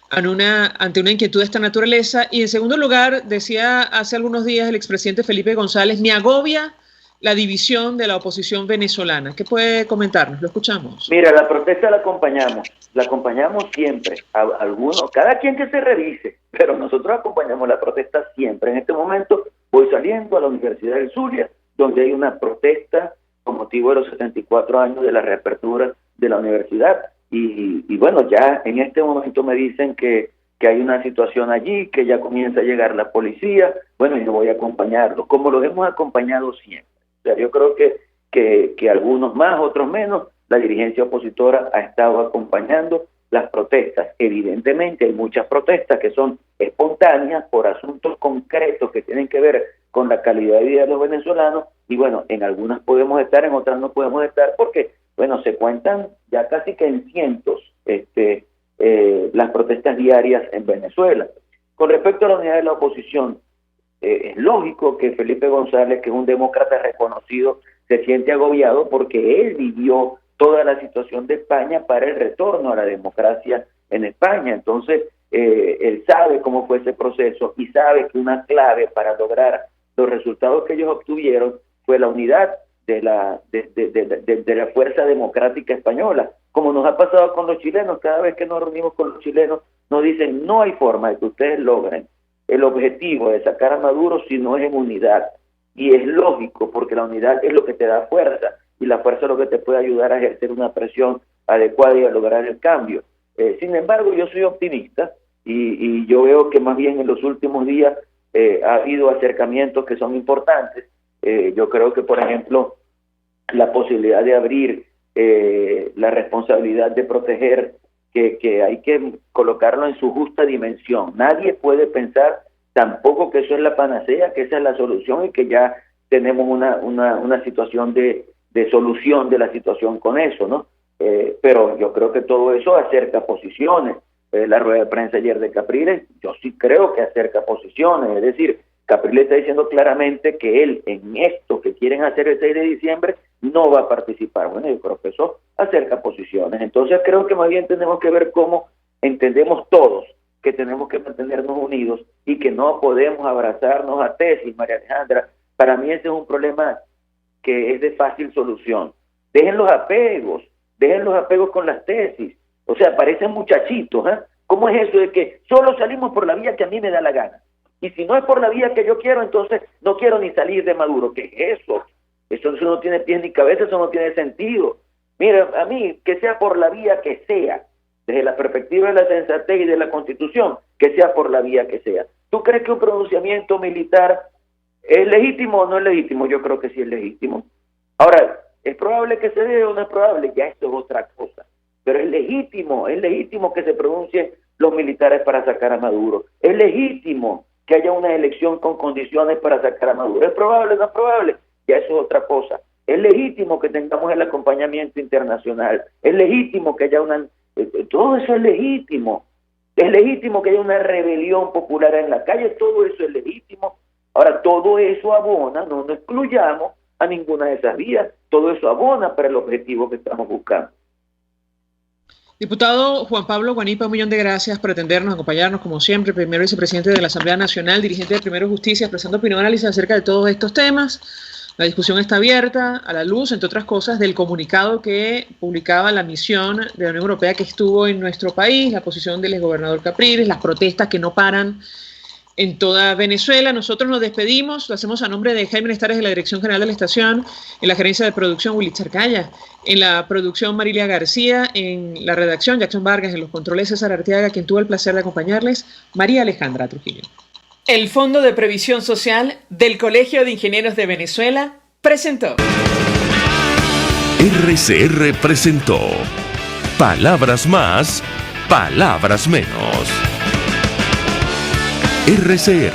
ante una inquietud de esta naturaleza? Y en segundo lugar, decía hace algunos días el expresidente Felipe González, me agobia la división de la oposición venezolana. ¿Qué puede comentarnos? Lo escuchamos. Mira, la protesta la acompañamos siempre. Cada quien que se revise, pero nosotros acompañamos la protesta siempre. En este momento voy saliendo a la Universidad del Zulia, donde hay una protesta con motivo de los 74 años de la reapertura de la universidad. Y bueno, ya en este momento me dicen que hay una situación allí, que ya comienza a llegar la policía. Bueno, yo voy a acompañarlos, como los hemos acompañado siempre. O sea, yo creo que algunos más, otros menos, la dirigencia opositora ha estado acompañando las protestas. Evidentemente hay muchas protestas que son espontáneas por asuntos concretos que tienen que ver con la calidad de vida de los venezolanos, y bueno, en algunas podemos estar, en otras no podemos estar, porque bueno, se cuentan ya casi que en cientos las protestas diarias en Venezuela. Con respecto a la unidad de la oposición, es lógico que Felipe González, que es un demócrata reconocido, se siente agobiado porque él vivió toda la situación de España para el retorno a la democracia en España. Entonces, él sabe cómo fue ese proceso y sabe que una clave para lograr los resultados que ellos obtuvieron fue la unidad de la fuerza democrática española. Como nos ha pasado con los chilenos, cada vez que nos reunimos con los chilenos, nos dicen, no hay forma de que ustedes logren el objetivo de sacar a Maduro si no es en unidad. Y es lógico, porque la unidad es lo que te da fuerza, y la fuerza es lo que te puede ayudar a ejercer una presión adecuada y a lograr el cambio. Sin embargo, yo soy optimista, y yo veo que más bien en los últimos días ha habido acercamientos que son importantes. Yo creo que, por ejemplo, la posibilidad de abrir la responsabilidad de proteger, que hay que colocarlo en su justa dimensión. Nadie puede pensar tampoco que eso es la panacea, que esa es la solución y que ya tenemos una situación de solución de la situación con eso, ¿no? Pero yo creo que todo eso acerca posiciones. La rueda de prensa ayer de Capriles, yo sí creo que acerca posiciones, es decir, Capriles está diciendo claramente que él en esto que quieren hacer el 6 de diciembre no va a participar. Bueno, yo creo que eso acerca posiciones. Entonces creo que más bien tenemos que ver cómo entendemos todos que tenemos que mantenernos unidos y que no podemos abrazarnos a tesis, María Alejandra. Para mí ese es un problema que es de fácil solución. Dejen los apegos con las tesis. O sea, parecen muchachitos, ¿eh? ¿Cómo es eso de que solo salimos por la vía que a mí me da la gana? Y si no es por la vía que yo quiero, entonces no quiero ni salir de Maduro. ¿Qué es eso? Eso no tiene pies ni cabeza, eso no tiene sentido. Mira, a mí, que sea por la vía que sea, desde la perspectiva de la sensatez y de la Constitución, que sea por la vía que sea. ¿Tú crees que un pronunciamiento militar es legítimo o no es legítimo? Yo creo que sí es legítimo. Ahora, ¿es probable que se dé o no es probable? Ya esto es otra cosa. Pero es legítimo que se pronuncien los militares para sacar a Maduro. Es legítimo que haya una elección con condiciones para sacar a Maduro. ¿Es probable o no es probable? Ya eso es otra cosa. Es legítimo que tengamos el acompañamiento internacional. Es legítimo que haya todo eso es legítimo. Es legítimo que haya una rebelión popular en la calle. Todo eso es legítimo. Ahora, todo eso abona, no excluyamos a ninguna de esas vías. Todo eso abona para el objetivo que estamos buscando. Diputado Juan Pablo Guanipa, un millón de gracias por atendernos, acompañarnos como siempre, primer vicepresidente de la Asamblea Nacional, dirigente de Primero Justicia, expresando opinión y análisis acerca de todos estos temas. La discusión está abierta a la luz, entre otras cosas, del comunicado que publicaba la misión de la Unión Europea que estuvo en nuestro país, la posición del exgobernador Capriles, las protestas que no paran en toda Venezuela. Nosotros nos despedimos, lo hacemos a nombre de Jaime Nestares de la Dirección General de la Estación, en la gerencia de producción Willy Charcaya, en la producción Marilia García, en la redacción Jackson Vargas, en los controles César Arteaga, quien tuvo el placer de acompañarles, María Alejandra Trujillo. El Fondo de Previsión Social del Colegio de Ingenieros de Venezuela presentó. RCR presentó Palabras Más, Palabras Menos. RCR,